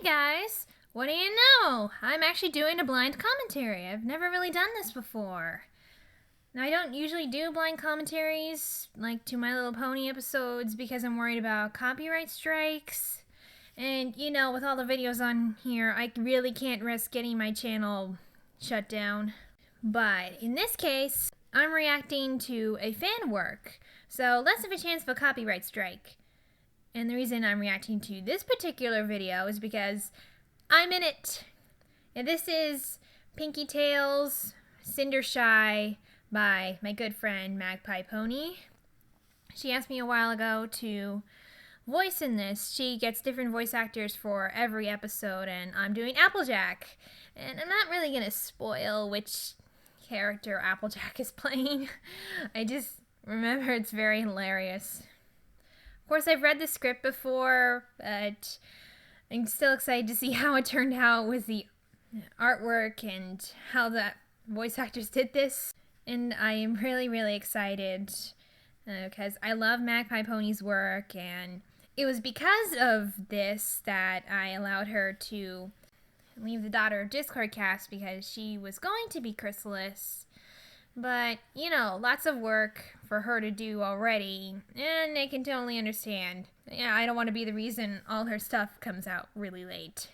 guys, what do you know? I'm actually doing a blind commentary. I've never really done this before. Now, I don't usually do blind commentaries, like to My Little Pony episodes, because I'm worried about copyright strikes. And, you know, with all the videos on here, I really can't risk getting my channel shut down. But in this case, I'm reacting to a fan work, so less of a chance of a copyright strike. And the reason I'm reacting to this particular video is because I'm in it. And this is Pinkie Tales, Cindershy by my good friend Magpiepony. She asked me a while ago to voice in this. She gets different voice actors for every episode, and I'm doing Applejack. And I'm not really going to spoil which character Applejack is playing. I just remember it's very hilarious. Of course, I've read the script before, but I'm still excited to see how it turned out with the artwork and how the voice actors did this. And I am really, really excited because I love Magpiepony's work, and it was because of this that I allowed her to leave the Daughter of Discord cast, because she was going to be chrysalis. But, you know, lots of work for her to do already, and I can totally understand. Yeah, I don't want to be the reason all her stuff comes out really late.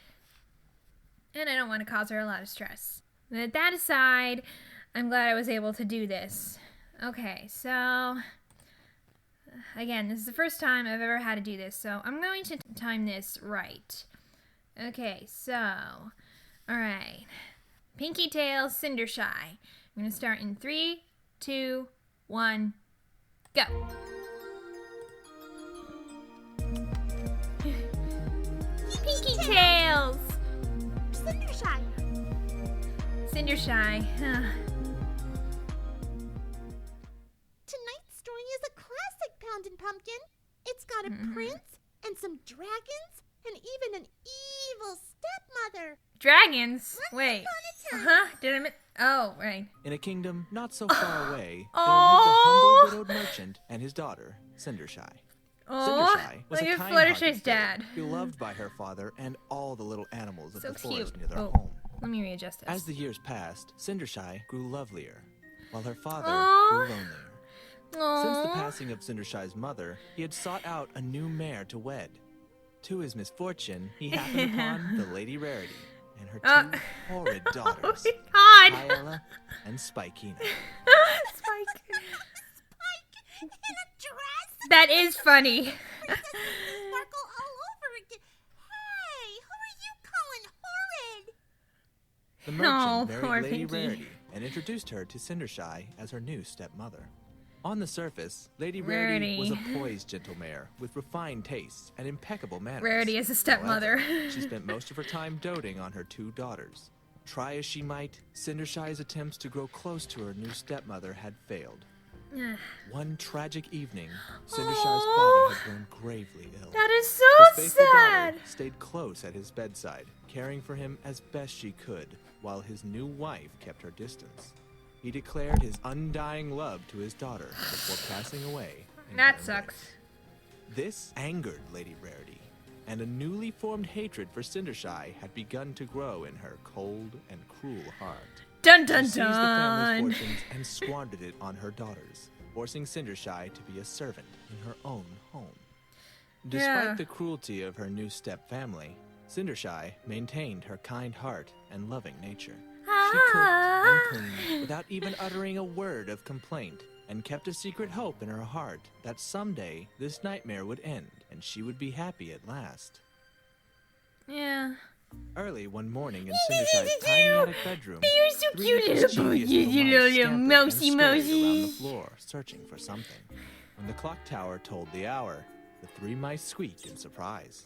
And I don't want to cause her a lot of stress. But that aside, I'm glad I was able to do this. Okay, so again, this is the first time I've ever had to do this, so I'm going to time this right. Okay, so, alright. Pinkie Tales, Cindershy. I'm going to start in 3, 2, 1, go. Pinkie Tales! Cindershy! Cindershy. Tonight's story is a classic, Pound and Pumpkin. It's got a prince and some dragons and even an evil stepmother. Dragons? Once Wait. upon a time. Did I miss? Oh, right. In a kingdom not so far away, there lived a Oh. humble widowed merchant and his daughter, Cindershy. Oh, Cindershy was look a at kind-hearted Fluttershy's girl, dad. beloved by her father and all the little animals of So the forest cute. near their Oh. home. Let me readjust this. As the years passed, Cindershy grew lovelier, while her father Aw. grew lonelier. Since the Aww. passing of Cindershy's mother, he had sought out a new mare to wed. To his misfortune, he happened upon the Lady Rarity and her two horrid daughters, Oh my god! Hyella and Spikina. Spike. Spike in a dress? That is funny. Princesses sparkle all over again. Hey, who are you calling horrid? The merchant Oh, married poor Lady Pinkie. Rarity and introduced her to Cindershy as her new stepmother. On the surface, Lady Rarity was a poised gentle mare with refined tastes and impeccable manners. Rarity is a stepmother. However, she spent most of her time doting on her two daughters. Try as she might, Cindershy's attempts to grow close to her new stepmother had failed. One tragic evening, Cindershy's father had grown gravely ill. That is so His faithful sad. daughter stayed close at his bedside, caring for him as best she could, while his new wife kept her distance. He declared his undying love to his daughter before passing away. in That her sucks. embrace. This angered Lady Rarity, and a newly formed hatred for Cindershy had begun to grow in her cold and cruel heart. Dun She dun seized the family's dun. fortunes and squandered it on her daughters, forcing Cindershy to be a servant in her own home. Despite Yeah. the cruelty of her new step-family, Cindershy maintained her kind heart and loving nature. She cooked and cleaned without even uttering a word of complaint, and kept a secret hope in her heart that someday this nightmare would end and she would be happy at last. Yeah. Early one morning in Cindershy's tiny attic bedroom, You're so three cute, little mischievous you little little mice scampered and mousy scurried around the mousy. floor, searching for something. When the clock tower told the hour, the three mice squeaked in surprise.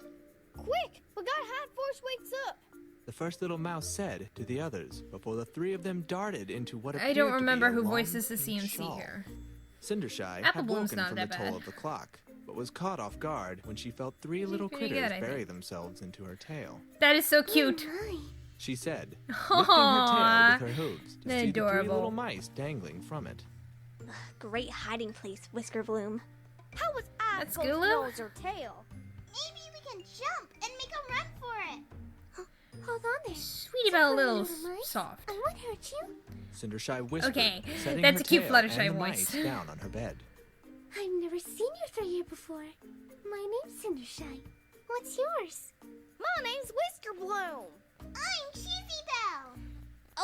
Quick! We gotta hide before she wakes up! The first little mouse said to the others before the three of them darted into what appeared I don't to be remember a who long voices the pink CMC shawl. here. Cindershy Apple had Bloom's woken not from the that toll bad. of the clock, but was caught off guard when she felt three little pretty critters good, I bury think. themselves into her tail. That is so cute. She said, lifting her tail with her hooves to They're see the three adorable. little mice dangling from it. Great hiding place, Whisker Bloom. How was I That's supposed to Gulu? know it was her tail? Maybe we can jump and make a run for it. Belle a little mice. soft. I won't hurt you. Cindershy whispered, Okay, setting that's her a cute tail Fluttershy and the voice. mice down on her bed. I've never seen you through here before. My name's Cindershy. What's yours? My name's Whisker Bloom. I'm Cheesy Belle.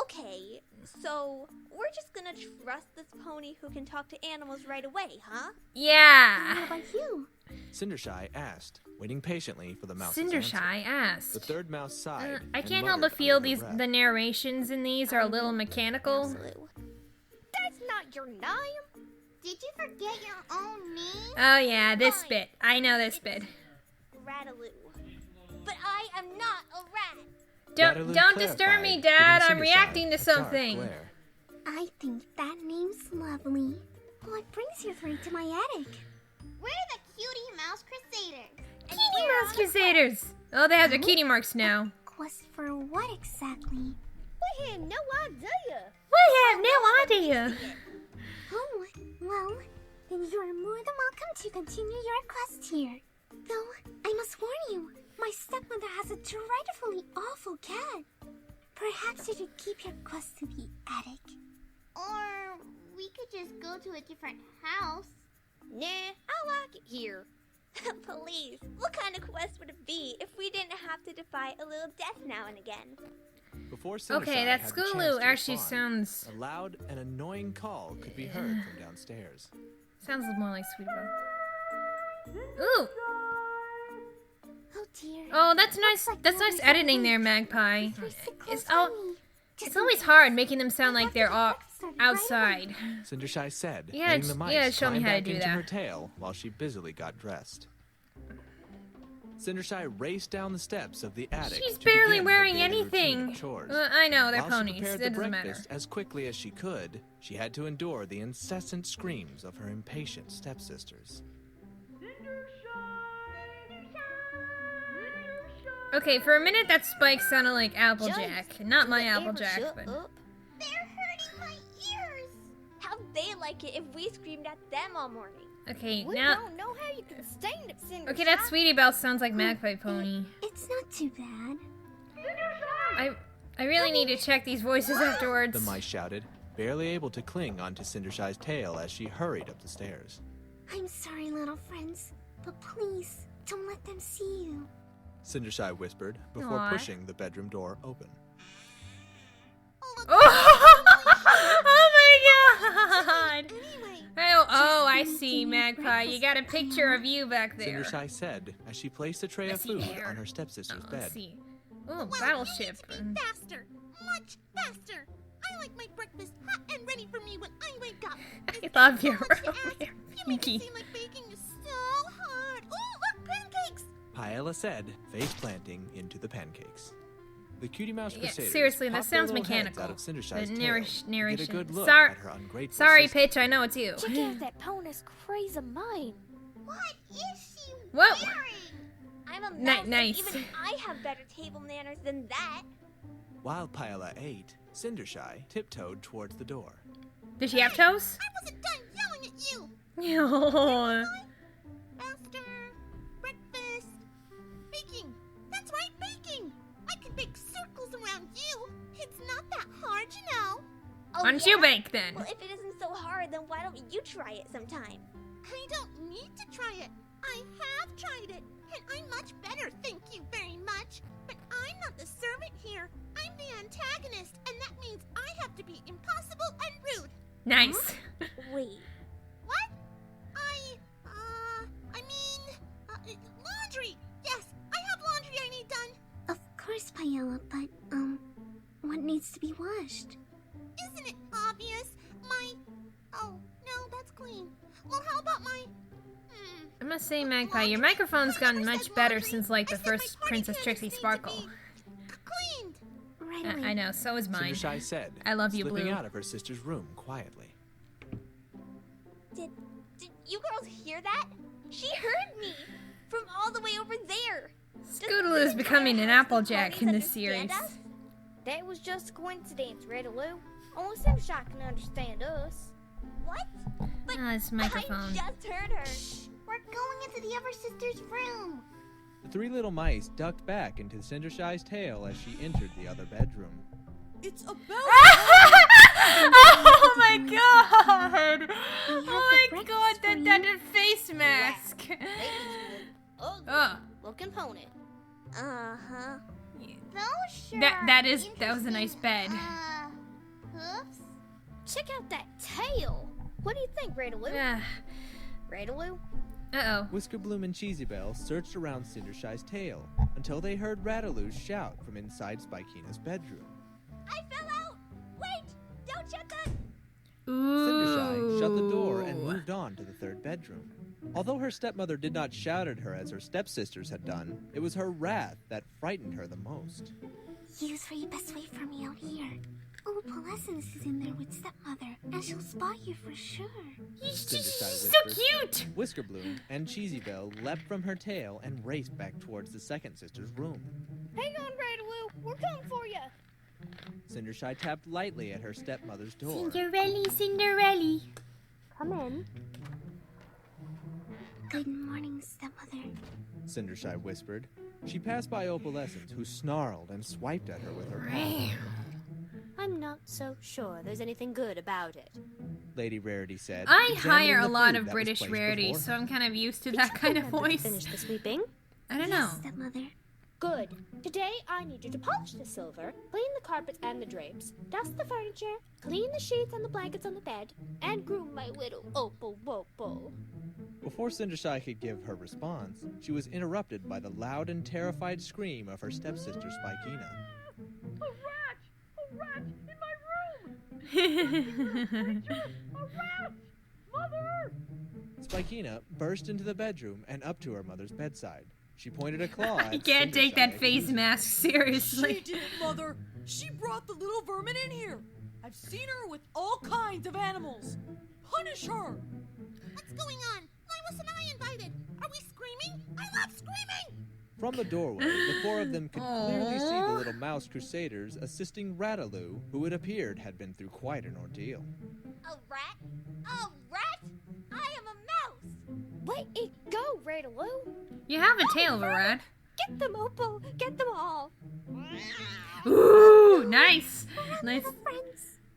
Okay, so we're just gonna trust this pony who can talk to animals right away, huh? Yeah. What about you? Cindershy asked, waiting patiently for the mouse. Cindershy The asked. third mouse sighed. I and can't help muttered but feel under her breath. the narrations in these are a little mechanical. Absolute. That's not your name. Did you forget your own name? Oh yeah, this bit. I know this bit. Rataloo. But I am not a rat. Rataloo Don't disturb me, clarified, Dad. giving I'm Cindershy reacting to a dark something. glare. I think that name's lovely. What brings you three to my attic? We're the Cutie Mouse Crusaders. Cutie Mouse Crusaders. Oh, they have their cutie marks now. Quest for what exactly? We had no idea. We have no idea. Oh, well, then you're more than welcome to continue your quest here. Though, I must warn you, my stepmother has a dreadfully awful cat. Perhaps you should keep your quest to the attic. Or we could just go to a different house. Nah, I like it here. Please, what kind of quest would it be if we didn't have to defy a little death now and again? Before Cindershy Okay, that had the chance Scootaloo to actually respond, sounds a loud and annoying call could be heard from downstairs. more like Sweet Belle. Ooh. Oh dear. Oh, that's nice. That's nice editing there, Magpie. It's always hard making them sound like they're outside. Cindershy said, Yeah, letting the mice yeah, show me climb how to back do into that. her tail while she busily got dressed. Cindershy raced down the steps of the attic. She's to barely begin her wearing daily routine anything. of chores. I know, they're While ponies. she prepared It the doesn't matter. breakfast as quickly as she could, she had to endure the incessant screams of her impatient stepsisters. Okay, for a minute that Spike sounded like Applejack. Jump. Not my Do it ever Applejack, shut but... up? They're hurting my ears. How'd they like it if we screamed at them all morning? Okay, We now... don't know how you can stand it, Cindershy. Okay, that Sweetie Belle sounds like Magpiepony. It's not too bad. I really need to check these voices afterwards. The mice shouted, barely able to cling onto Cindershy's tail as she hurried up the stairs. I'm sorry, little friends, but please don't let them see you. Cindershy whispered before Aw. pushing the bedroom door open. Oh my god! Anyway, Oh, I see, Magpie. You got a picture of you back there. Cindershy said as she placed a tray of Let's see food here. on her stepsister's Oh, bed. let's see. Ooh, battleship. faster, much faster. I like my breakfast hot and ready for me when I wake up. I love your You make Pinkie. it seem like baking is so hard. Oh, look, pancakes! Paella said, face planting into the pancakes. The Cutie Mouse Yeah, Crusaders seriously, that popped their sounds little heads mechanical. out of Cindershy's The tail narration. to get a good look Sorry- at her ungrateful Sorry, sister. Pitch, I know it's you. Check out that pony's crazy mind. What is she Whoa. wearing? I'm a Ni- mouse, and nice. even I have better table manners than that. While Paella ate, Cindershy tiptoed towards the door. Does she have toes? I wasn't done yelling at you. Oh. Faster, breakfast, baking. That's right, baking. I can bake circles around you. It's not that hard, you know. Oh, Why don't yeah? you bake then? Well, if it isn't so hard, then why don't you try it sometime? I don't need to try it. I have tried it, and I'm much better, thank you very much. But I'm not the servant here. I'm the antagonist, and that means I have to be impossible and rude. Nice. Wait, What? I mean, laundry. Yes, I have laundry I need done. Of course, Paella, but, what needs to be washed? Isn't it obvious? Oh, no, that's clean. Well, how about I must say, Magpie, your microphone's gotten much better since, like, the first Princess Trixie Sparkle. Cleaned. Right I know, so is mine. Cindershy said, I love you, slipping Blue. out of her sister's room quietly. did you girls hear that? She heard me from all the way over there. Scootaloo's becoming an Applejack in this series. That was just a coincidence, Rataloo. Only Cindershy can understand us. What? But Oh, this microphone. I just heard her. We're going into the other sister's room. The three little mice ducked back into Cindershy's tail as she entered the other bedroom. It's about Oh my god! Oh my god, that face mask! Ugly Ugh. looking pony. Uh-huh. Sure. That was a nice bed. Oops. Check out that tail. What do you think, Radaloo? Uh Radaloo? oh. Whiskerbloom and Cheesybell searched around Cindershy's tail until they heard Rataloo's shout from inside Spikina's bedroom. I fell out! Wait! Don't shut that! Cindershy shut the door and moved on to the third bedroom. Although her stepmother did not shout at her as her stepsisters had done, it was her wrath that frightened her the most. You three best wait for me out here. Opalescence is in there with stepmother, and she'll spot you for sure. So whispered. cute! Whiskerbloom and Cheesybell leapt from her tail and raced back towards the second sister's room. Hang on, Radaloo. We're coming for you. Cindershy tapped lightly at her stepmother's door. Cinderella. Come in. Good morning, stepmother. Cindershy whispered. She passed by Opalescence, who snarled and swiped at her with her paw. I'm not so sure there's anything good about it. Lady Rarity said. I examining hire a the lot food of that was British placed rarities, before so her. I'm kind of used to Did that you kind of remember to voice. finish the sweeping? I don't know. Yes, stepmother. Good. Today I need you to polish the silver, clean the carpets and the drapes, dust the furniture, clean the sheets and the blankets on the bed, and groom my little Opal Wopo. Before Cindershy could give her response, she was interrupted by the loud and terrified scream of her stepsister Spikina. a rat in my room! A rat! Mother! Spikina burst into the bedroom and up to her mother's bedside. She pointed a claw at You can't take that Cindershy. face mask She seriously. did it, Mother. She brought the little vermin in here. I've seen her with all kinds of animals. Punish her! What's going on? Why wasn't I invited? Are we screaming? I love screaming! From the doorway, the four of them could clearly see the Aw. little mouse crusaders assisting Rataloo, who it appeared had been through quite an ordeal. A rat? A rat? I am a mouse! Let it go, Radaloo. You have a tail of a rat. Get them, Opal. Get them all. Ooh, nice. Nice.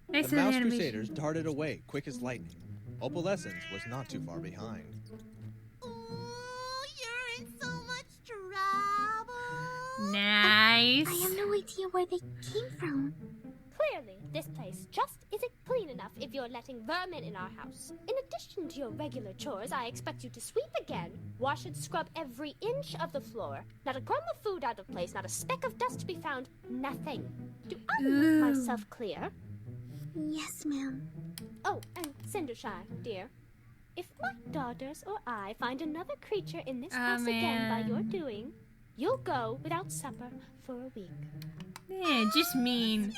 Nice The little mouse animation. crusaders darted away quick as lightning. Opalescence was not too far behind. Oh, you're in so much trouble. Nice. I have no idea where they came from. Clearly, this place just isn't clean enough if you're letting vermin in our house. In addition to your regular chores, I expect you to sweep again, wash and scrub every inch of the floor. Not a crumb of food out of place, not a speck of dust to be found, nothing. Do I make Ooh. myself clear? Yes, ma'am. Oh, and Cindershy, dear. If my daughters or I find another creature in this house again by man. your doing, you'll go without supper for a week. Yeah, just mean.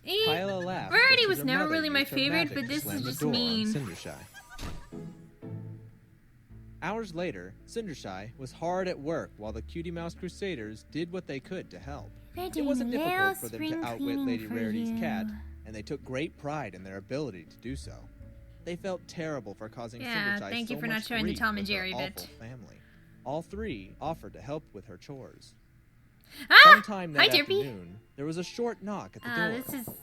Hyla laughed. Rarity just as was her never mother really my used her favorite, magic but to this slam is the just door on mean. Cindershy. Hours later, Cindershy was hard at work while the Cutie Mouse Crusaders did what they could to help. It wasn't difficult for them to outwit Lady Rarity's cat, and they took great pride in their ability to do so. They felt terrible for causing Yeah, Cindershy thank you so for not much showing the grief Tom and with her Jerry bit. awful family. All three offered to help with her chores. Ah! Sometime Hi, that Derpy. afternoon, there was a short knock at the door. This is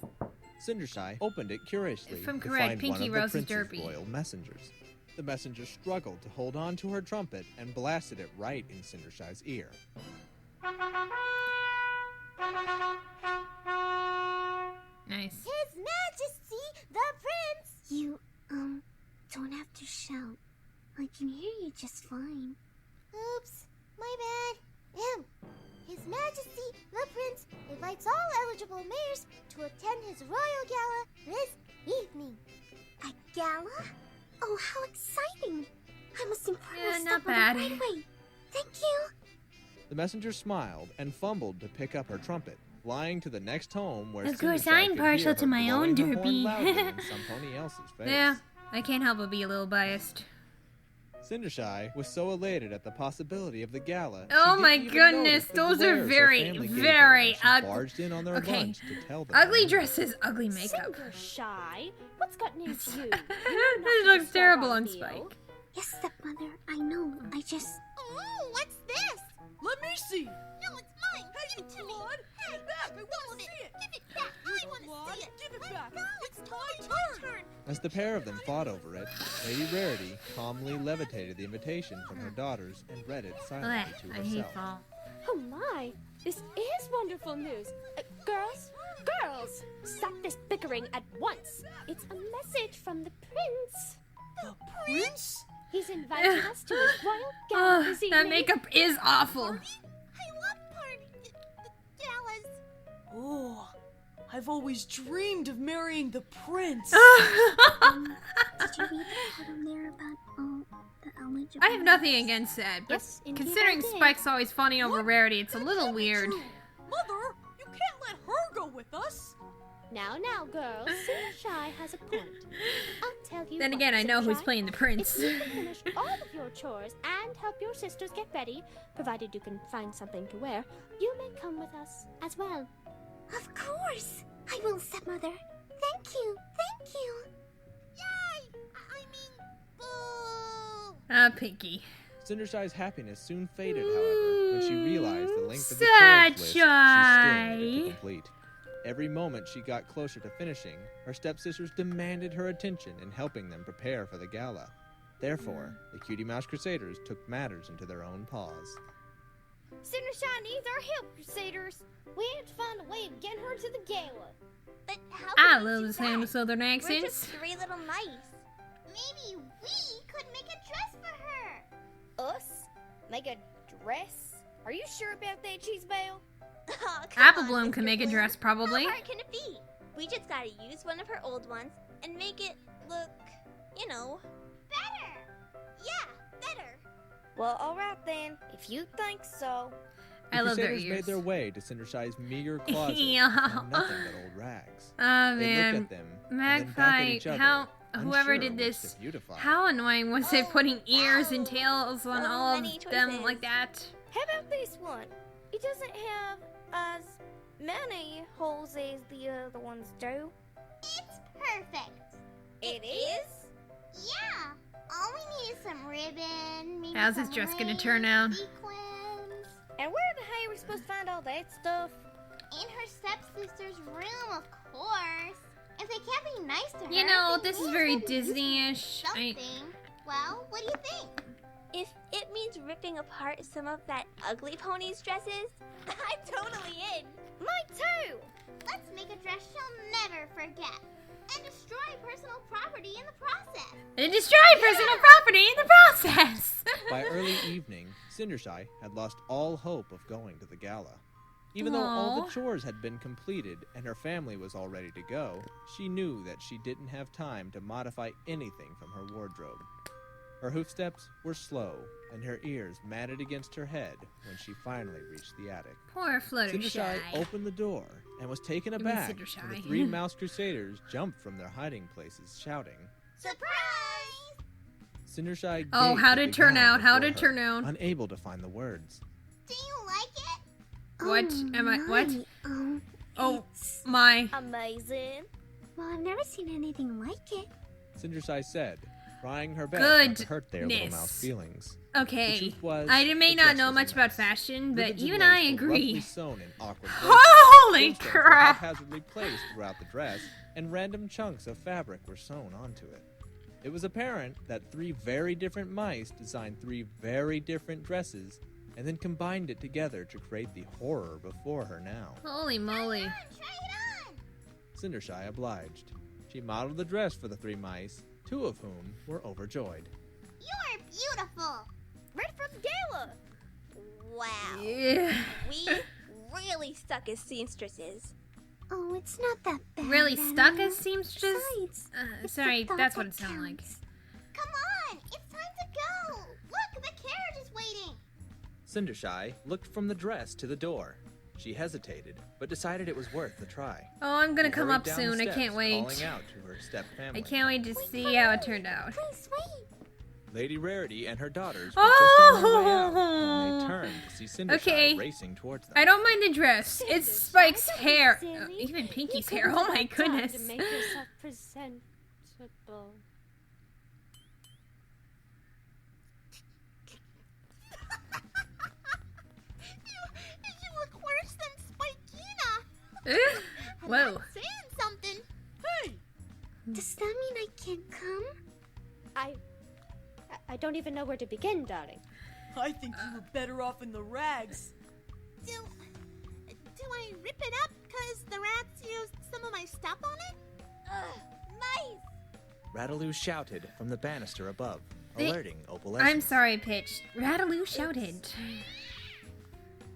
Cindershy opened it curiously If I'm to correct, find Pinkie one of Rose the is prince's Derpy. royal messengers. The messenger struggled to hold on to her trumpet and blasted it right in Cindershy's ear. nice. His Majesty, the Prince! You, don't have to shout. I can hear you just fine. Oops, my bad. His Majesty, the Prince, invites all eligible mayors to attend his royal gala this evening. A gala? Oh, how exciting! I must inform Yeah, my not stepmother bad. right away. Thank you. The messenger smiled and fumbled to pick up her trumpet, flying to the next home where Of course, Cindershy I'm could partial hear to her my own blowing her horn Derpy. loudly in somebody else's face. Yeah, I can't help but be a little biased. Cindershy was so elated at the possibility of the gala. she Oh didn't my even goodness, notice the those are glares her very, family gave her very as she ugly. barged in on their Okay. lunch to tell them. Ugly dresses, ugly makeup. Cindershy, what's gotten into you? This looks terrible on Spike. Yes, stepmother, I know. I just... Oh, what's this? Let me see. No, it's mine. Hey, Give it to me. Blood. Hey, Give it back. I want hold to it. see it. Give it back. I want Blood. to see it. Give it Let back. go. It's It's my totally turn. As the pair of them fought over it, Lady Rarity calmly levitated the invitation from her daughters and read it silently to I hate herself. fall. Oh my, this is wonderful news. Girls, stop this bickering at once. It's a message from the prince. The prince? He's invited us to his royal gala this evening. That makeup is awful. I love party. The galas. Oh, I've always dreamed of marrying the prince. Did you read the bottom there about the eligible? I have nothing against that, but Yes, indeed considering I did. Spike's always funny over Rarity, it's a little weird. Mother, you can't let her go with us. Now, girls, Cindershy has a point. I'll tell you Then what, again, I know who's Cindershy, playing the If prince. you can finish all of your chores and help your sisters get ready, provided you can find something to wear, you may come with us as well. Of course. I will, stepmother. Thank you. Thank you. Yay! I mean, boo! Pinkie. Cindershy's happiness soon faded, however, when she realized the length of the chores list she still needed to complete. Every moment she got closer to finishing, her stepsisters demanded her attention in helping them prepare for the gala. Therefore, the Cutie Mouse Crusaders took matters into their own paws. Cindershy needs our help, Crusaders. We have to find a way of getting her to the gala. But how I can we love do the sound that? of southern We're just accents. 3 little mice. Maybe we could make a dress for her. Us? Make a dress? Are you sure about that, Cheese Belle? Oh, Apple Bloom can make a dress, How probably. hard can it be? We just gotta use one of her old ones and make it look, Better. Yeah, better. Well, alright then, if you think so. The I love their Crusaders ears. made their way to Cindershy's meager closet Yeah. and found nothing but old rags. Oh They man, looked at them, and then back at Magpie, each other, whoever unsure did which this, to beautify. how annoying was it Oh, putting ears and wow. tails on So all of many them choices. like that? How about this one? It doesn't have as many holes as the other ones do. It's perfect. It is? Yeah. All we need is some ribbon, maybe How's this some dress gonna lace, turn out? sequins. And where the hell are we supposed to find all that stuff? In her stepsister's room, of course. If they can't be nice to her, You know, then this is we very have to use Disney-ish. Something. Well, what do you think? If it means ripping apart some of that ugly pony's dresses, I'm totally in. Mine too. Let's make a dress she'll never forget. And destroy personal property in the process. And destroy personal property in the process. By early evening, Cindershy had lost all hope of going to the gala. Even though all Aw. the chores had been completed and her family was all ready to go, she knew that she didn't have time to modify anything from her wardrobe. Her hoofsteps were slow, and her ears matted against her head when she finally reached the attic. Poor Fluttershy. Cindershy opened the door and was taken mean aback when the Cindershy. 3 Mouse Crusaders jumped from their hiding places, shouting. Surprise! Cindershy Oh, gaped how'd at it the turn gown out? How'd before it turn her, out? unable to find the words. Do you like it? What? Am I- what? Oh, Oh, my. Amazing. well, I've never seen anything like it. Cindershy said, trying her best not to hurt their little Goodness. mouse feelings. Okay. The truth was, May the not dress know was a much about mess. fashion, but Ribbons and even lace I were roughly agree. sewn in awkward places. Holy Gemstones were crap! haphazardly placed throughout the dress, and random chunks of fabric were sewn onto it. It was apparent that 3 very different mice designed 3 very different dresses, and then combined it together to create the horror before her now. Holy moly. Try it on! Cindershy obliged. She modeled the dress for the 3 mice, 2 of whom were overjoyed. You're beautiful! Ready for the gala. Wow. Yeah. We really stuck as seamstresses. Oh, it's not that bad. Really Emma. stuck as seamstress? Besides, it's the Sorry, thought that's what that it sounded like. counts. Come on! It's time to go! Look, the carriage is waiting! Cindershy looked from the dress to the door. She hesitated, but decided it was worth the try. Oh, I'm gonna She come hurried up down the soon. I steps, can't wait. Calling out to her step family. I can't wait to see how it turned out. Please wait! Lady Rarity and her daughters were just on their way out when Oh! they turned to see Cindershy Okay. racing towards them. I don't mind the dress. It's Spike's don't be hair. silly. Even Pinkie's You hair. couldn't Oh my have time goodness. To make yourself presentable. Whoa. Saying something. Hey! Does that mean I can't come? I don't even know where to begin, darling. I think you were better off in the rags. Do I rip it up because the rats used some of my stuff on it? Nice! Rattaloo shouted from the banister above, They- alerting Opal. I'm sorry, Pitch. Rattaloo shouted.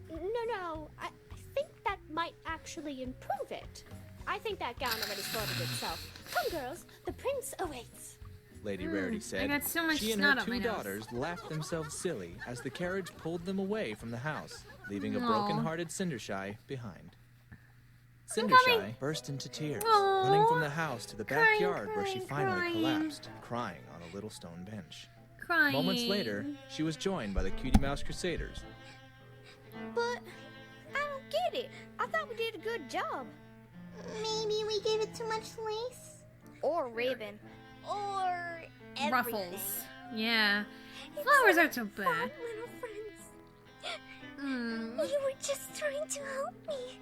No, I think that might actually improve it. I think that gown already sorted itself. Come, girls, the prince awaits. Lady Rarity said. got so much she and snot her up my two nose. daughters laughed themselves silly as the carriage pulled them away from the house, leaving a Aw. broken-hearted Cindershy behind. coming. Cindershy burst into tears, Aw. running from the house to the Crying, backyard where she crying, finally crying. collapsed, crying on a little stone bench. Crying. Moments later, she was joined by the Cutie Mouse Crusaders. But I don't get it. I thought we did a good job. Maybe we gave it too much lace? Or ribbon. Or everything. Ruffles. Yeah. Flowers aren't so Fun, bad. little friends. Hmm. You were just trying to help me.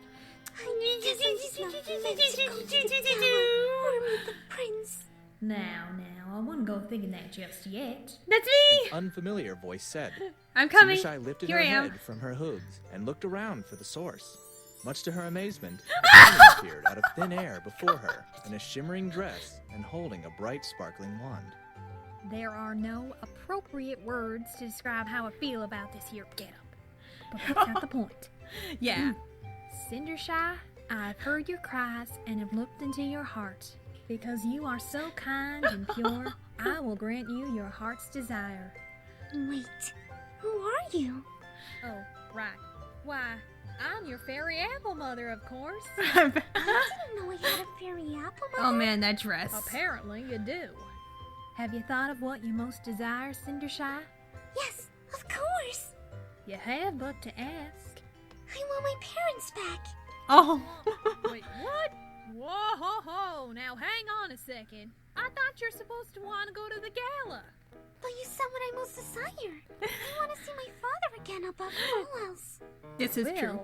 I guess I'm just not meant to go to the tower or meet the prince. Now, I wouldn't go thinking that just yet. That's me! Unfamiliar voice said. I'm coming. Cindershy lifted Here her I am. head from her hooves and looked around for the source. Much to her amazement, a pony appeared out of thin air before her in a shimmering dress and holding a bright, sparkling wand. There are no appropriate words to describe how I feel about this here getup. But that's not the point. Yeah. Cindershy, I've heard your cries and have looked into your heart. Because you are so kind and pure, I will grant you your heart's desire. Wait, who are you? Oh, right. Why, I'm your fairy apple mother, of course. I didn't know I had a fairy apple mother. Oh man, that dress. Apparently you do. Have you thought of what you most desire, Cindershy? Yes, of course. You have but to ask. I want my parents back. Oh. Wait, what? Whoa, ho, ho. Now hang on a second. I thought you're supposed to want to go to the gala. But you said what I most desire. I want to see my father again above all else. This is true.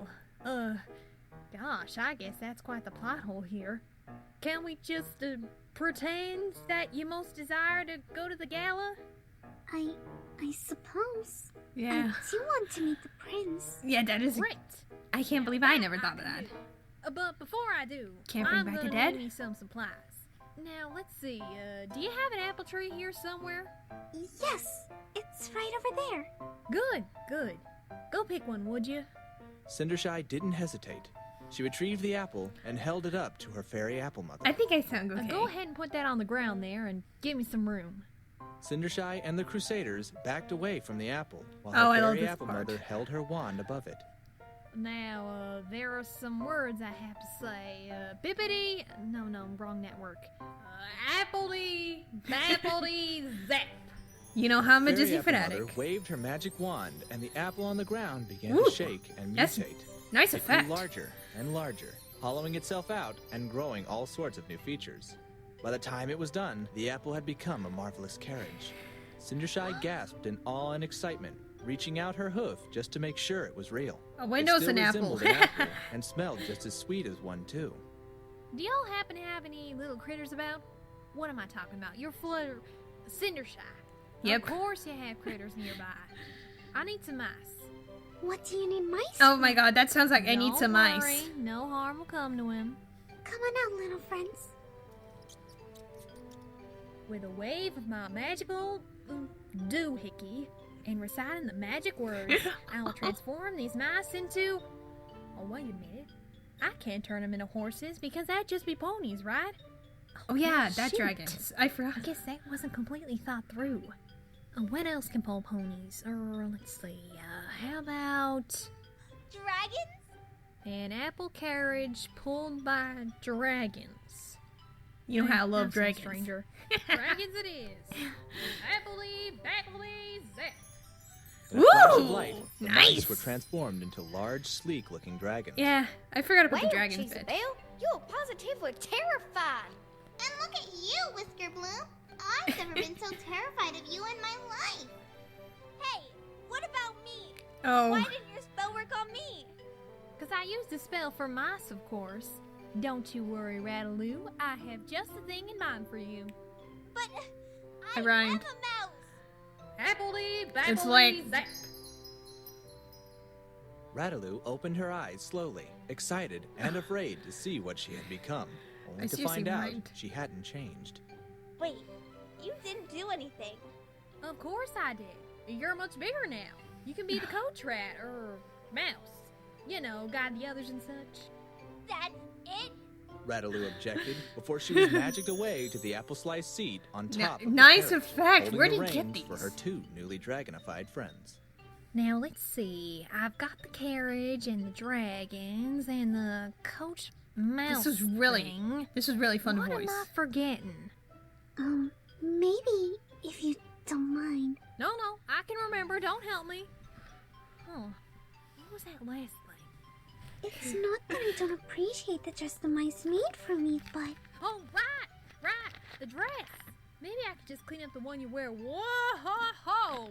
Gosh, I guess that's quite the plot hole here. Can we just pretend that you most desire to go to the gala? I suppose. Yeah. I do want to meet the prince. Yeah, that is great. I can't believe I never thought of that. But before I do, Can't bring I'm back the gonna dead? need me some supplies. Now, let's see. Do you have an apple tree here somewhere? Yes, it's right over there. Good. Go pick one, would you? Cindershy didn't hesitate. She retrieved the apple and held it up to her fairy apple mother. I think I sound okay. Go ahead and put that on the ground there and give me some room. Cindershy and the Crusaders backed away from the apple, while Oh, I her love fairy this apple part. mother held her wand above it. Now, there are some words I have to say. Bippity. No, wrong network. Appledy, bappity, zap. You know how I'm a Fairy Disney apple mother fanatic. waved her magic wand, and the apple on the ground began Ooh, to shake and that's mutate. Nice It grew effect. larger and larger, hollowing itself out and growing all sorts of new features. By the time it was done, the apple had become a marvelous carriage. Cindershy gasped in awe and excitement, reaching out her hoof just to make sure it was real. A window's it still an apple. resembled an apple and smelled just as sweet as one too. Do y'all happen to have any little critters about? What am I talking about? Your Cindershy. Yep. Of course you have critters nearby. I need some mice. What do you need mice? Oh my god, that sounds like I need Don't some worry, ice. No harm will come to him. Come on out, little friends. With a wave of my magical doohickey and reciting the magic words, I will transform these mice into... Oh, wait a minute. I can't turn them into horses because that'd just be ponies, right? Oh yeah, that shoot. dragons. I I forgot. guess that wasn't completely thought through. What else can pull ponies? Let's see. How about Dragons? an apple carriage pulled by dragons? You know how I love Have some, dragons. stranger. Dragons it is. Appledy, bappily, zap. In a flash of Woo! light, the Nice! mice were transformed into large, sleek-looking dragons. Yeah, I forgot to put the Well, dragons bit. Jezebel, you're positively terrified. And look at you, Whisker Blue. I've never been so terrified of you in my life. Hey, what about me? Oh, Why didn't your spell work on me? 'Cause I used a spell for mice, of course. Don't you worry, Rataloo. I have just the thing in mind for you. But I I rhymed. am a mouse. Appledy, It's like- zap. Rataloo opened her eyes slowly, excited and afraid to see what she had become, only I to seriously find out rhymed. she hadn't changed. Wait, you didn't do anything. Of course I did. You're much bigger now. You can be the coach rat or mouse. You know, guide the others and such. That's it? Rataloo objected before she was magicked away to the apple slice seat on top of the Nice carriage, effect. holding Where the did you get reins these? for her two newly dragonified friends. Now let's see. I've got the carriage and the dragons and the coach mouse. This was really fun what to voice. am I forgetting? Maybe if you don't mind. No, I can remember. Don't help me. Oh, what was that last thing? It's not that I don't appreciate the dress the mice made for me, but Oh, right, the dress. Maybe I could just clean up the one you wear. Whoa,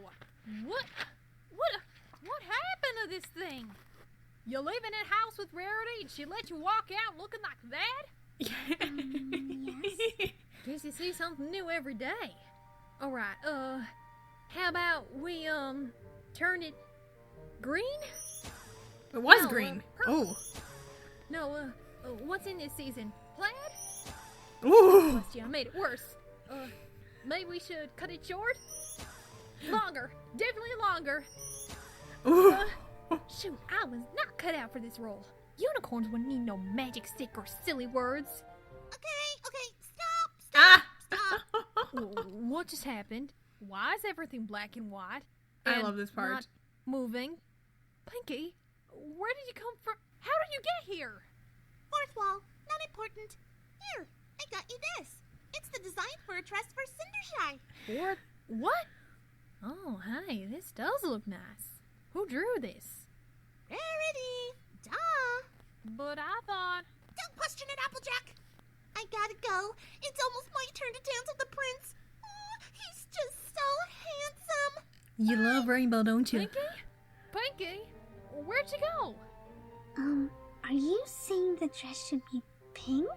what happened to this thing? You live in that house with Rarity and she let you walk out looking like that? yes. Guess you see something new every day. All right, how about we, turn it green? It was No, green. purple. No, what's in this season? Plaid? Ooh. Bless you, I made it worse. Maybe we should cut it short? Longer. Definitely longer. Ooh. Shoot, I was not cut out for this role. Unicorns wouldn't need no magic stick or silly words. Okay, stop. Ah. What just happened? Why is everything black and white? I And love this part. Not moving. Pinkie, where did you come from? How did you get here? Fourth wall, not important. Here, I got you this. It's the design for a dress for Cindershy. Or what? Oh, hey, this does look nice. Who drew this? Rarity. Duh. But I thought... Don't question it, Applejack. I gotta go. It's almost my turn to dance with the prince. He's just so handsome. You love rainbow, don't you? Pinkie, where'd you go? Are you saying the dress should be pink?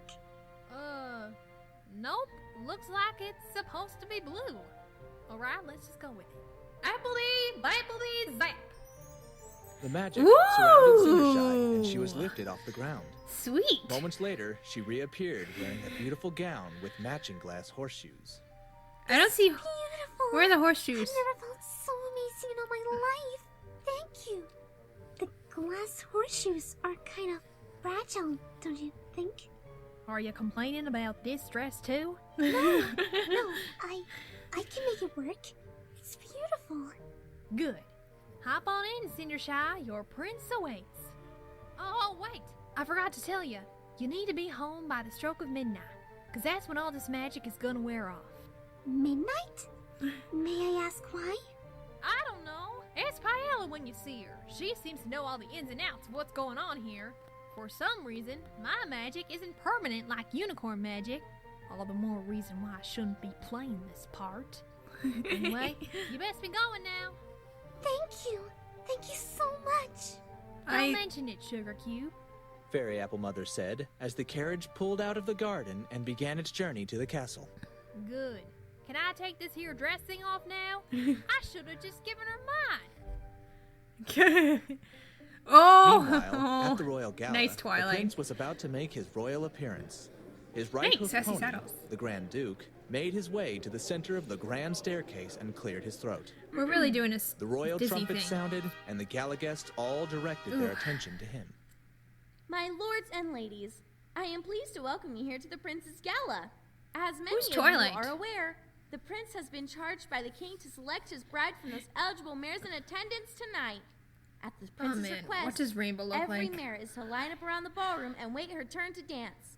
Nope. Looks like it's supposed to be blue. Alright, let's just go with it. Appledy, Bipledy, zap! The magic Ooh. surrounded Cindershy, and she was lifted off the ground. Sweet. Moments later, she reappeared wearing a beautiful gown with matching glass horseshoes. I don't see. Beautiful. Where are the I've horseshoes? never felt so amazing in all my life. Thank you. The glass horseshoes are kind of fragile, don't you think? Are you complaining about this dress too? No, I can make it work. It's beautiful. Good. Hop on in, Cindershy. Your prince awaits. Oh, wait. I forgot to tell you. You need to be home by the stroke of midnight. Because that's when all this magic is going to wear off. Midnight? May I ask why? I don't know. Ask Paella when you see her. She seems to know all the ins and outs of what's going on here. For some reason, my magic isn't permanent like unicorn magic. All the more reason why I shouldn't be playing this part. Anyway, you best be going now. Thank you. Thank you so much. Don't mention it, Sugar Cube. Fairy Apple Mother said as the carriage pulled out of the garden and began its journey to the castle. Good. Can I take this here dress thing off now? I should have just given her mine. Meanwhile, at the royal gala, Nice the Twilight. prince was about to make his royal appearance. His right Thanks, hoof Sassy pony, Saddles. the Grand Duke, made his way to the center of the grand staircase and cleared his throat. We're really doing a The royal Disney trumpet thing. sounded, and the gala guests all directed their attention to him. My lords and ladies, I am pleased to welcome you here to the Prince's Gala. As many Who's of Twilight? you are aware, the Prince has been charged by the King to select his bride from those eligible mares in attendance tonight. At the Prince's man, request, what does Rainbow look every like? mare is to line up around the ballroom and wait her turn to dance.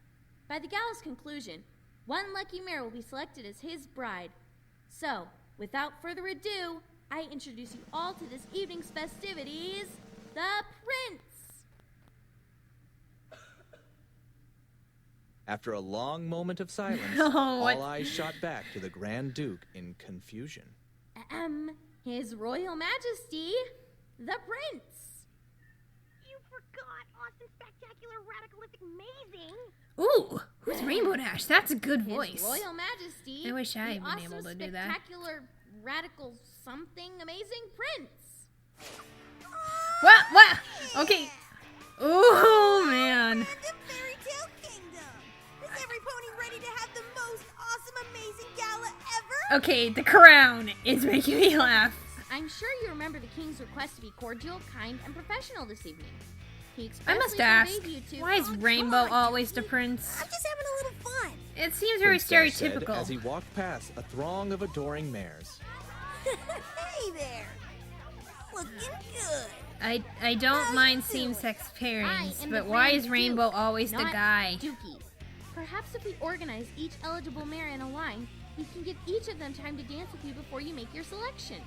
By the gala's conclusion, one lucky mare will be selected as his bride. So, without further ado, I introduce you all to this evening's festivities, the Prince! After a long moment of silence, Oh, what? all eyes shot back to the Grand Duke in confusion. His Royal Majesty, the Prince. You forgot on awesome, spectacular, radicalistic, amazing. Ooh, who's Rainbow Dash? That's a good voice. His Royal Majesty. I wish I the had been able to do that. Spectacular, radical, something amazing prince. What? Okay. Oh man. The Fairy Tale Kingdom. Is every pony ready to have the most awesome, amazing gala ever? Okay, the crown is making me laugh. I'm sure you remember the king's request to be cordial, kind, and professional this evening. He I must expressly ask, forbade you to. why is Rainbow always the prince? I'm just having a little fun. It seems very Prince Dash said stereotypical. as he walked past a throng of adoring mares. Hey there. Looking good. I don't mind same-sex pairings, I am but the why Grand is Rainbow Duke, always the not guy? Dookie. Perhaps if we organize each eligible mare in a line, you can give each of them time to dance with you before you make your selection.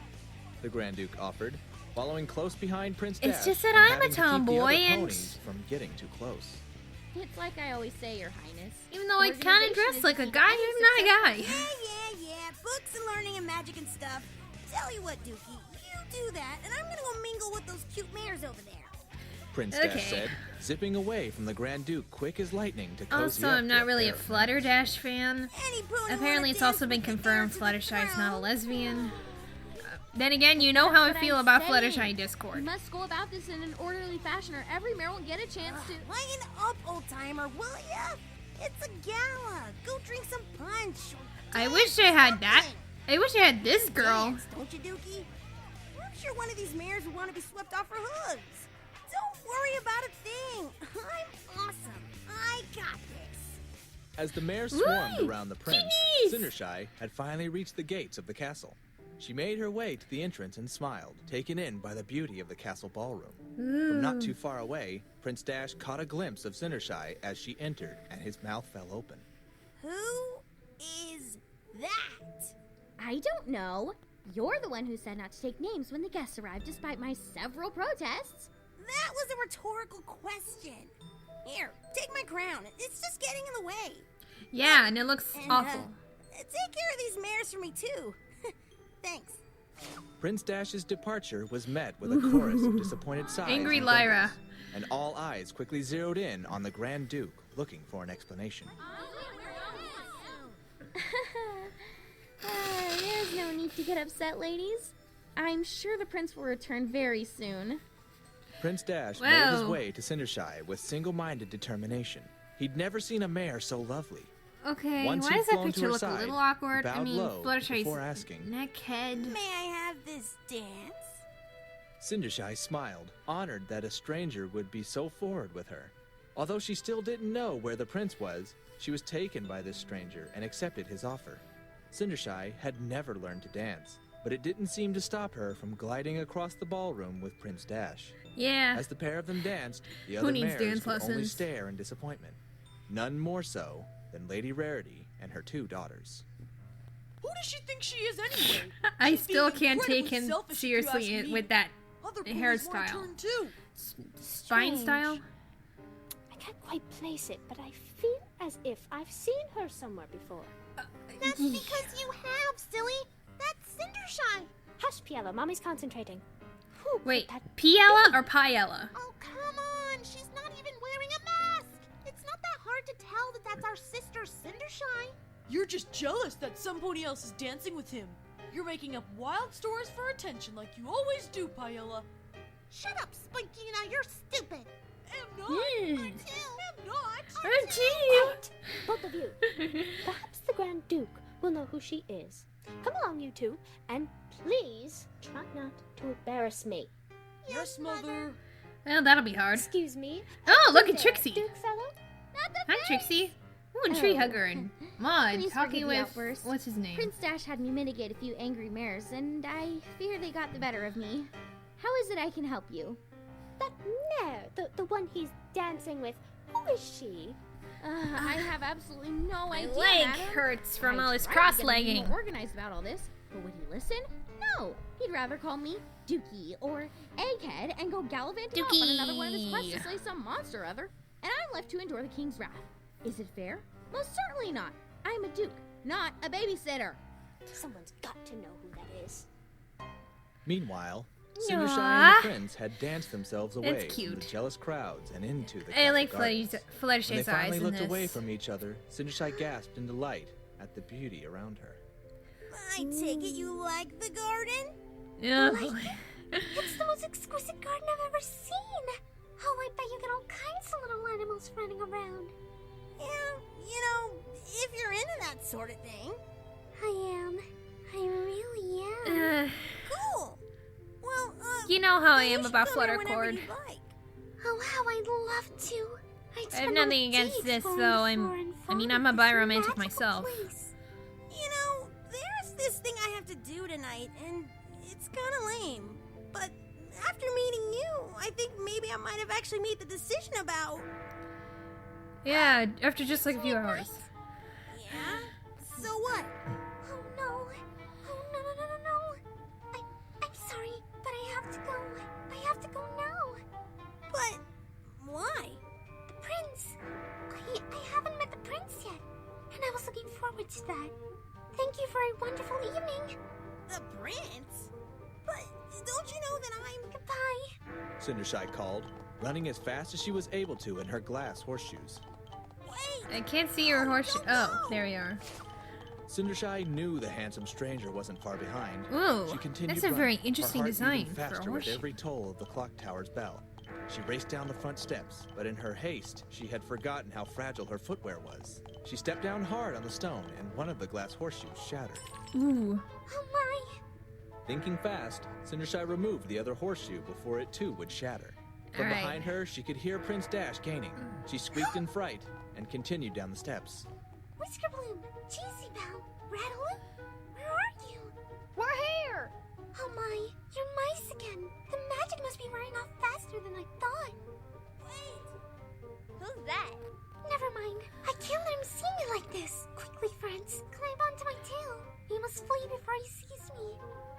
The Grand Duke offered, following close behind Prince It's Dash just that and I'm a having to keep the tomboy other and- ponies from getting too close. It's like I always say, Your Highness. Even though I kind of Organization dress is like the a key to guy, any I'm not a guy. Yeah. Books and learning and magic and stuff. Tell you what, Dookie, you do that, and I'm gonna go mingle with those cute mares over there. Prince Okay. Dash said, zipping away from the Grand Duke quick as lightning to cozy Also, up I'm to not really a pair of Flutterdash fan. Any pony Apparently, wanna it's dance also been with the confirmed heir to the Fluttershy's not a throne? lesbian. Then again, you know how I That's feel what about I'm Fluttershy saying. You Discord. must go about this in an orderly fashion, or every mare will get a chance to. Lighten up, old timer, will ya? It's a gala. Go drink some punch. Or I dance wish I or had that. something. I wish I had this girl. Dance, don't you, Dookie? I'm sure one of these mares would want to be swept off her hooves. Don't worry about a thing. I'm awesome. I got this. As the mares swarmed Woo! around the prince, Kitties! Cindershy had finally reached the gates of the castle. She made her way to the entrance and smiled, taken in by the beauty of the castle ballroom. From not too far away, Prince Dash caught a glimpse of Cindershy as she entered, and his mouth fell open. Who is that? I don't know. You're the one who said not to take names when the guests arrived, despite my several protests. That was a rhetorical question. Here, take my crown. It's just getting in the way. Yeah, and it looks And, awful. take care of these mares for me, too. Thanks. Prince Dash's departure was met with a chorus of disappointed sighs Angry and Lyra. grumbles, and all eyes quickly zeroed in on the Grand Duke, looking for an explanation. There's no need to get upset, ladies. I'm sure the prince will return very soon. Prince Dash made his Wow. way to Cindershy with single-minded determination. He'd never seen a mare so lovely. Okay, Once why he'd does that flown to picture her look a side, little awkward? I bowed mean, low Fluttershy's before asking. neckhead. May I have this dance? Cindershy smiled, honored that a stranger would be so forward with her. Although she still didn't know where the prince was, she was taken by this stranger and accepted his offer. Cindershy had never learned to dance, but it didn't seem to stop her from gliding across the ballroom with Prince Dash. Yeah. As the pair of them danced, the Who other needs mares dance could only lessons? stare in disappointment. None more so than Lady Rarity and her two daughters. Who does she think she is anyway? I She's still being can't take incredibly him selfish, if you seriously ask me. with that Other ponies want a hairstyle. turn too. Spine style. I can't quite place it, but I feel as if I've seen her somewhere before. That's because you have, silly. That's Cindershy. Hush, Piella, Mommy's concentrating. Who put Wait, that Piella or Piella? Oh, come on. She's not even wearing a mask. It's not that hard to tell that that's our sister Cindershy. You're just jealous that somebody else is dancing with him. You're making up wild stories for attention like you always do, Paella. Shut up, Spunky. You're stupid. Am not. Hmm. Am not. Oh, gee. both of you? Perhaps the Grand Duke will know who she is. Come along, you two, and please try not to embarrass me. Yes, Mother. Well, that'll be hard. Excuse me. Oh, look at There, Trixie. Duke fellow. Hi, Trixie. Ooh, and Tree Oh. Hugger and Maud Please talking forgive the with outburst. what's his name? Prince Dash had me mitigate a few angry mares, and I fear they got the better of me. How is it I can help you? That mare, the one he's dancing with. Who is she? I have absolutely no My idea, leg madam. hurts from I all this tried to get him to be cross-legging. more organized about all this, but would he listen? No. He'd rather call me Dookie or Egghead and go gallivanting off on another one of his quests to slay some monster or other, and I'm left to endure the king's wrath. Is it fair? Most certainly not. I'm a duke, not a babysitter. Someone's got to know who that is. Meanwhile, Cindershy and the prince had danced themselves away It's from the cute. jealous crowds and into the I castle like gardens. When they Fluttershy's eyes finally in looked this. away from each other, Cindershy gasped in delight at the beauty around her. I take it you like the garden? Yeah. It's the most exquisite garden I've ever seen. Oh, I bet you get all kinds of little animals running around. Yeah, you know, if you're into that sort of thing. I am. I really am. Cool. Well, You know how I you am should about come here whenever Fluttercord. you'd like. Oh, how I'd love to. I have nothing against this, though. I mean, I'm a bi-romantic myself. You know, there's this thing I have to do tonight, and it's kind of lame. But after meeting you, I think maybe I might have actually made the decision about... Yeah, after just like a few hours. Yeah? So what? Oh no. Oh no. I'm sorry, but I have to go. I have to go now. But why? The prince. I haven't met the prince yet, and I was looking forward to that. Thank you for a wonderful evening. The prince? But don't you know that I'm... Goodbye. Cindershy called, running as fast as she was able to in her glass horseshoes. Wait! I can't see your horseshoe. Oh, there you are. Cindershy knew the handsome stranger wasn't far behind. Ooh, She continued that's a running, very her interesting heart design beating for a faster with horseshoe. every toll of the clock tower's bell. She raced down the front steps, but in her haste, she had forgotten how fragile her footwear was. She stepped down hard on the stone, and one of the glass horseshoes shattered. Ooh. Oh my. Thinking fast, Cindershy removed the other horseshoe before it too would shatter. From Alright. behind her, she could hear Prince Dash gaining. She squeaked in fright and continued down the steps. Whiskerbloom, Cheesy Belle, Rattle, where are you? We're here! Oh my, you're mice again. The magic must be wearing off faster than I thought. Wait! Who's that? Never mind. I can't let him see me like this. Quickly, friends, climb onto my tail. He must flee before he sees me.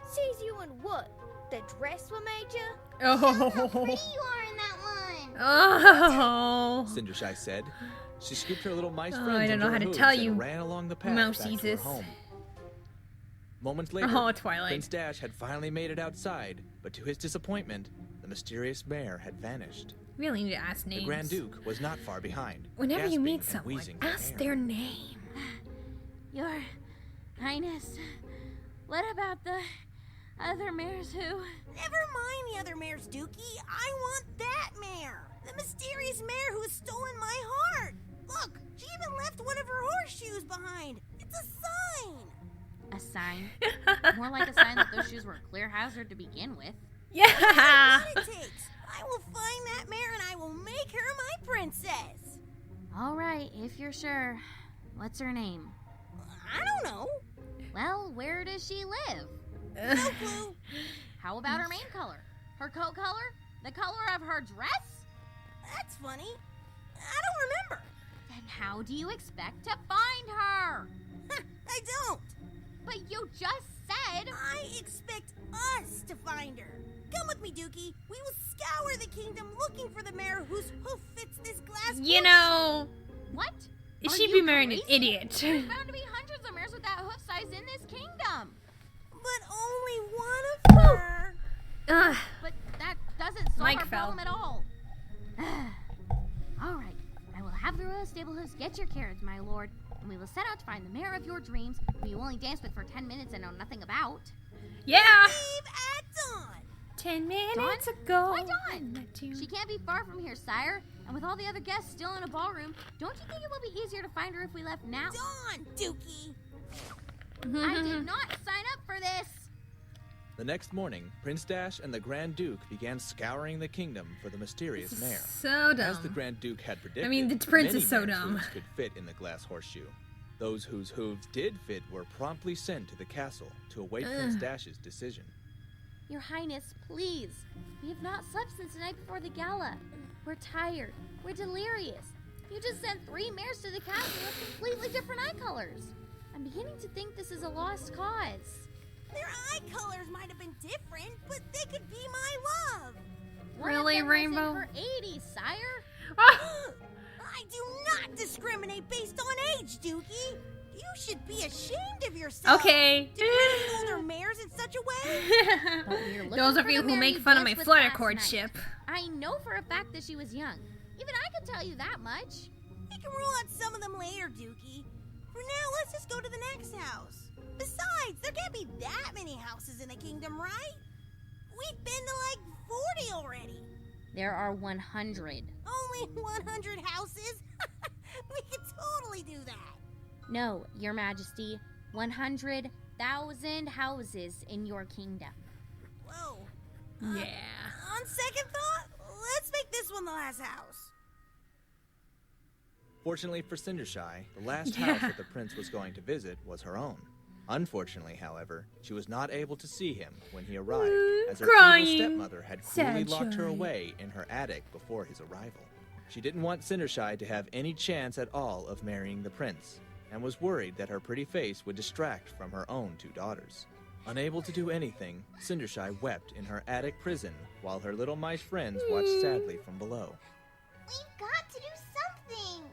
Sees you in what? The dress we made you? Oh. You are in that one. Oh. Cindershy said. She scooped her little mice Oh, friends I don't into know her how to hooves tell and you, ran along the path mouse back to her Jesus. home. Moments later, Oh, Twilight. Prince Dash had finally made it outside, but to his disappointment, the mysterious mare had vanished. Really need to ask names. The Grand Duke was not far behind. Whenever you gasping meet and someone, wheezing for ask air. their name. Your Highness, what about the other mares who... Never mind the other mares, Dookie. I want that mare. The mysterious mare who has stolen my heart. Look, she even left one of her horseshoes behind. It's a sign. A sign? More like a sign that those shoes were a clear hazard to begin with. Yeah. What it takes. I will find that mare and I will make her my princess. All right, if you're sure. What's her name? I don't know. Well, where does she live? No clue. How about her mane color? Her coat color? The color of her dress? That's funny. I don't remember. Then how do you expect to find her? I don't. But you just said... I expect us to find her. Come with me, Dookie. We will scour the kingdom looking for the mare whose hoof fits this glass. You know, What? you Are should you be marrying an crazy? idiot. There's bound to be hundreds of mares with that hoof size in this kingdom. But only one of her. Ugh. But that doesn't solve Mike our fell. problem at all. All right. I will have the royal stable hoofs get your carriage, my lord, and we will set out to find the mare of your dreams, who you only danced with for 10 minutes and know nothing about. Yeah. Leave at dawn. 10 minutes Dawn? ago. Why Dawn? I met you. She can't be far from here, sire. And with all the other guests still in a ballroom, don't you think it will be easier to find her if we left now? Dawn, Dookie. I did not sign up for this. The next morning, Prince Dash and the Grand Duke began scouring the kingdom for the mysterious mare. So dumb. As the Grand Duke had predicted, mean, the prince many is so mares' dumb. hooves could fit in the glass horseshoe. Those whose hooves did fit were promptly sent to the castle to await Prince Dash's decision. Your Highness, please. We have not slept since the night before the gala. We're tired. We're delirious. You just sent 3 mares to the castle with completely different eye colors. I'm beginning to think this is a lost cause. Their eye colors might have been different, but they could be my love. One of Really, them was in Rainbow? her 80s, sire. Ah! I do not discriminate based on age, Dookie. You should be ashamed of yourself. Okay. To ridicule older mares in such a way. But we're looking Those of for you the who mare make you fun of my danced with flutter last courtship. night. I know for a fact that she was young. Even I can tell you that much. We can rule out some of them later, Dookie. For now, let's just go to the next house. Besides, there can't be that many houses in the kingdom, right? We've been to like 40 already. There are 100. Only 100 houses? We could totally do that. No, Your Majesty. 100,000 houses in your kingdom. Whoa. Yeah. On second thought, let's make this one the last house. Fortunately for Cindershy, the last house that the prince was going to visit was her own. Unfortunately, however, she was not able to see him when he arrived, as her crying. evil stepmother had cruelly Sad locked her Shy. away in her attic before his arrival. She didn't want Cindershy to have any chance at all of marrying the prince, and was worried that her pretty face would distract from her own 2 daughters. Unable to do anything, Cindershy wept in her attic prison while her little mice friends watched sadly from below. We've got to do something.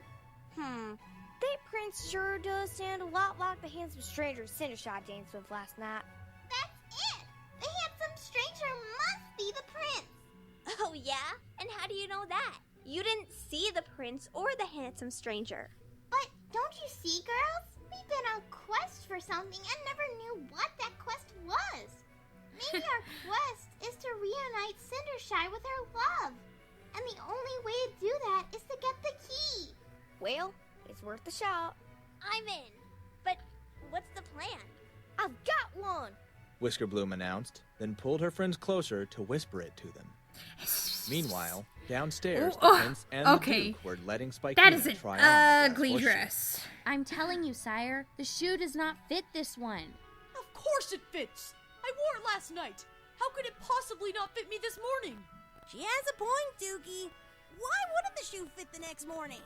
That prince sure does sound a lot like the handsome stranger Cindershy danced with last night. That's it. The handsome stranger must be the prince. Oh, yeah? And how do you know that? You didn't see the prince or the handsome stranger. But don't you see, girls? We've been on a quest for something and never knew what that quest was. Maybe our quest is to reunite Cindershy with her love. And the only way to do that is to get the key. Well, it's worth a shot. I'm in. But what's the plan? I've got one. Whisker Bloom announced, then pulled her friends closer to whisper it to them. Meanwhile, downstairs, the prince and the duke were letting Spikey That is an try on the glass ugly horseshoe. dress. I'm telling you, sire, the shoe does not fit this one. Of course it fits. I wore it last night. How could it possibly not fit me this morning? She has a point, Dookie. Why wouldn't the shoe fit the next morning?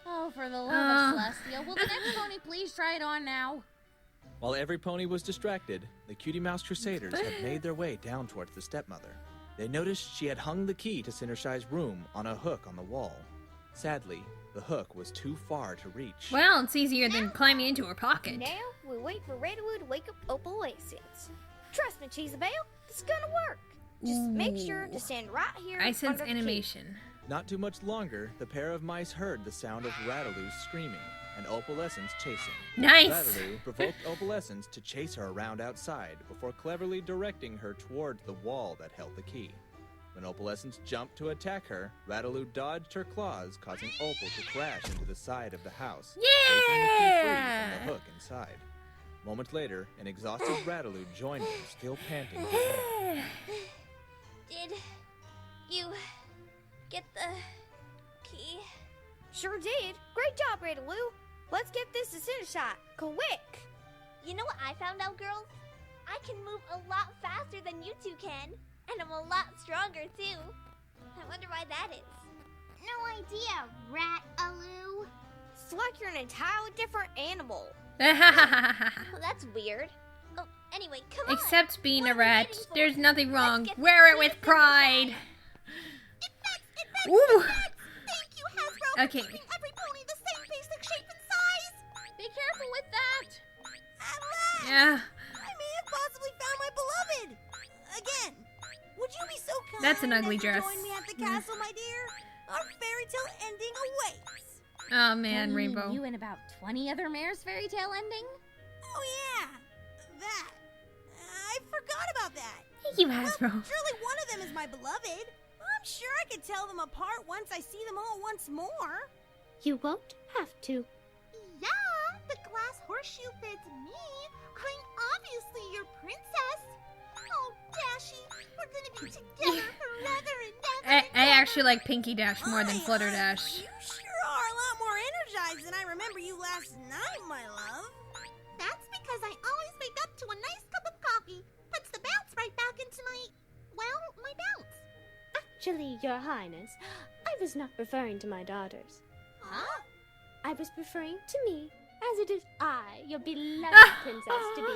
Oh, for the love of Celestia, will the next pony please try it on now? While every pony was distracted, the Cutie Mouse Crusaders had made their way down towards the stepmother. They noticed she had hung the key to Cindershy's room on a hook on the wall. Sadly, the hook was too far to reach. Well, it's easier than climbing into her pocket. Now we wait for Redwood to wake up opalescence. Trust me, Cheesabelle, it's gonna work. Just make sure to stand right here. I sense under the key. animation. Not too much longer, the pair of mice heard the sound of Rataloo screaming and Opalescence chasing. Nice! Rataloo provoked Opalescence to chase her around outside before cleverly directing her towards the wall that held the key. When Opalescence jumped to attack her, Rataloo dodged her claws, causing Opal to crash into the side of the house, breaking the key free from the hook inside. Moments later, an exhausted Rataloo joined them, still panting. Did you get the key? Sure did. Great job, Redaloo. Let's get this to Cindershy. Quick. You know what I found out, girls? I can move a lot faster than you two can. And I'm a lot stronger, too. I wonder why that is. No idea, Rat-aloo. It's like you're an entirely different animal. Well, that's weird. Oh, anyway, come on. Except being What a are we rat, waiting for? there's nothing wrong. Let's get Wear it to with pride. It Ooh. Thank you, Hasbro, Okay. for keeping every pony the same basic shape and size. Be careful with that. At last! Yeah, I may have possibly found my beloved! Again, would you be so kind That's an ugly as to dress. join me at the castle, my dear? Our fairy tale ending awaits. oh man, Don't you mean Rainbow. You and about 20 other mares fairy tale ending? Oh yeah, that. I forgot about that. Thank you, Well, Hasbro. surely one of them is my beloved. I'm sure I could tell them apart once I see them all once more. You won't have to. Yeah, the glass horseshoe fits me. I'm obviously your princess. Oh, Dashy, we're gonna be together forever and ever. I actually like Pinkie Dash more than Flutter Dash. You sure are a lot more energized than I remember you last night, my love. That's because I always wake up to a nice cup of coffee. Puts the bounce right back into my bounce. Actually, Your Highness, I was not referring to my daughters. Huh? I was referring to me, as it is I, your beloved princess, to be.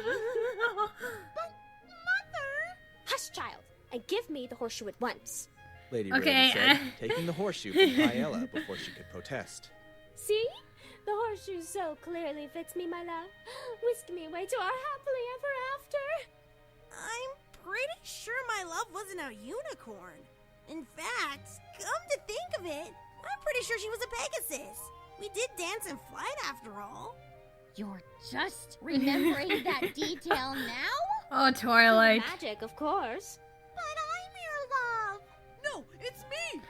But, Mother... Hush, child, and give me the horseshoe at once. Lady Okay, Rarity said, taking the horseshoe from Hyella before she could protest. See? The horseshoe so clearly fits me, my love. Whisk me away to our happily ever after. I'm pretty sure my love wasn't a unicorn. In fact, come to think of it, I'm pretty sure she was a Pegasus. We did dance in flight after all. You're just remembering that detail now? Oh, Twilight. Magic, of course. But I'm your love. No, it's me!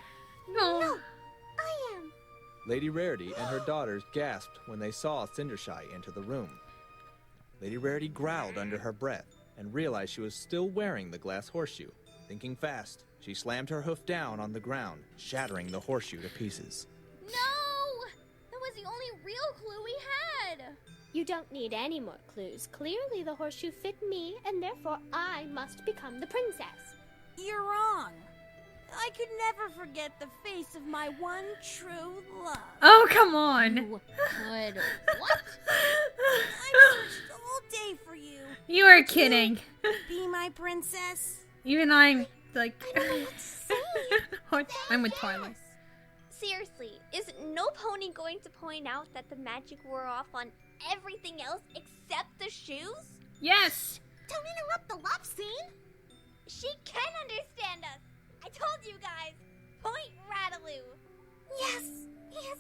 No. I am. Lady Rarity and her daughters gasped when they saw Cindershy enter the room. Lady Rarity growled under her breath and realized she was still wearing the glass horseshoe. Thinking fast, she slammed her hoof down on the ground, shattering the horseshoe to pieces. No! That was the only real clue we had! You don't need any more clues. Clearly the horseshoe fit me, and therefore I must become the princess. You're wrong. I could never forget the face of my one true love. Oh, come on. You could. What? I've searched all day for you. You are kidding. Be my princess. Even I'm like. I don't know what to say. I'm with Twilight. Seriously, is no pony going to point out that the magic wore off on everything else except the shoes? Yes. Don't interrupt the love scene. She can understand us. I told you guys. Point Rataloo. Yes,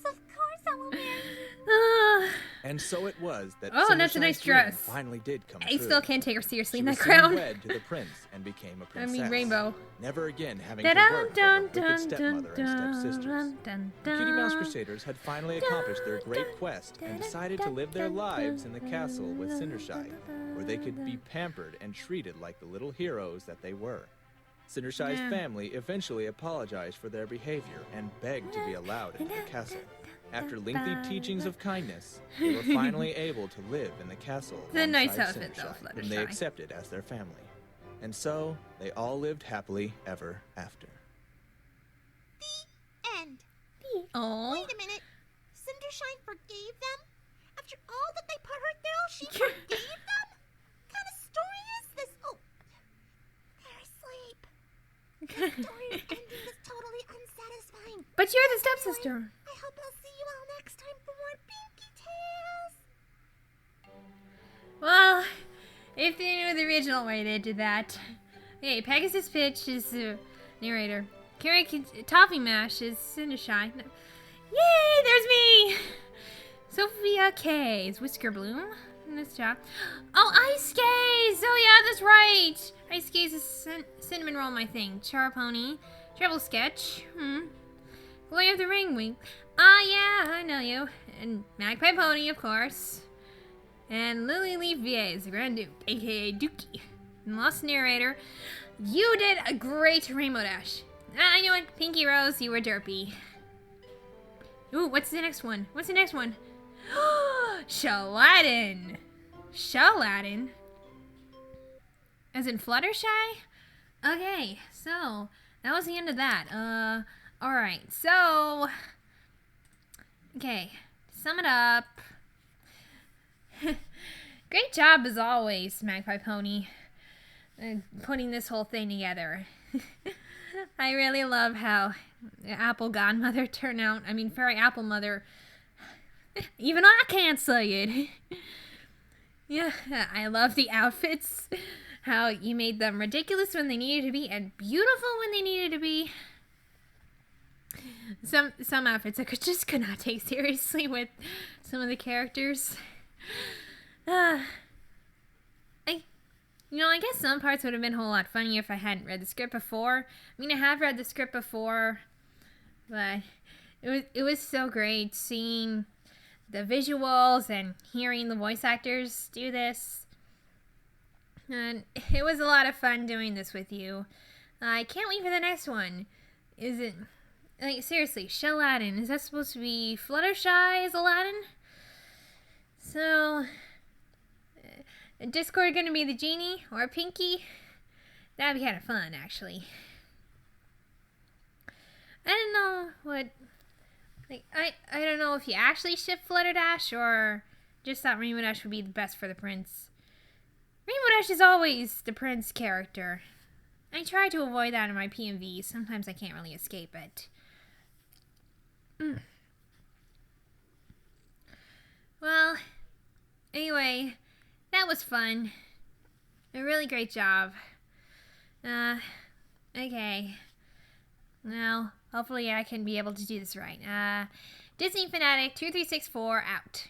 of course I will marry you. And so it was that Oh, that's a Cindershy's nice dream dress. finally did come I true. still can't take her seriously She in was that soon crown. wed to the prince and became a I princess. mean, Rainbow. Never again having Dun to work dun for her dun wicked stepmother dun and stepsisters. dun dun The Cutie Mouse dun. Crusaders had finally accomplished their great quest and decided to live their lives in the castle with Cindershy, where they could be pampered and treated like the little heroes that they were. Cindershy's Yeah. family eventually apologized for their behavior and begged to be allowed into the castle. After lengthy teachings of kindness, they were finally able to live in the castle It's a nice alongside outfit, though, Cindershy, whom they Fluttershy. accepted as their family. And so, they all lived happily ever after. End. Oh. Wait a minute. Cindershy forgave them? After all that they put her through, she forgave them? What kind of story is this? Oh, they're asleep. The story's ending is totally unsatisfying. But you're the stepsister. I hope I'll see you all next time for more Pinkie Tales. Well, if they knew the original way they did that. Hey, Pegasus Pitch is the narrator. Carrie Toffee Mash is Cindershy. Yay, there's me! Sophia K is Whisker Bloom. Nice job. Oh, Ice Skaze! Oh yeah, that's right! Ice Skaze is Cinnamon Roll, my thing. Charpony. Treble Sketch. Glory of the Ring Wing. Ah, yeah, I know you. And Magpiepony, of course. And Lily Leaf VA is the Grand Duke, aka Dookie. And Lost Narrator, you did a great Rainbow Dash. I know it, Pinky Rose, you were derpy. Ooh, what's the next one? What's the next one? Shaladin. Shaladin? As in Fluttershy? Okay, so that was the end of that. Alright, so okay, sum it up. Great job as always, Magpiepony, putting this whole thing together. I really love how Apple Godmother turned out. I mean, Fairy Apple Mother. Even I can't say it. Yeah, I love the outfits. How you made them ridiculous when they needed to be and beautiful when they needed to be. Some outfits I could not take seriously with some of the characters. I guess some parts would have been a whole lot funnier if I hadn't read the script before. I mean, I have read the script before, but it was so great seeing the visuals and hearing the voice actors do this. And it was a lot of fun doing this with you. I can't wait for the next one. Is it, like, seriously, Shaladin, is that supposed to be Fluttershy as Aladdin? So, Discord gonna be the genie or Pinkie? That'd be kind of fun, actually. I don't know what, like, I don't know if you actually ship Flutterdash or just thought Rainbow Dash would be the best for the prince. Rainbow Dash is always the prince character. I try to avoid that in my PMVs. Sometimes I can't really escape it. Anyway, that was fun. A really great job. Okay. Well, hopefully I can be able to do this right. Disney Fanatic 2364 out.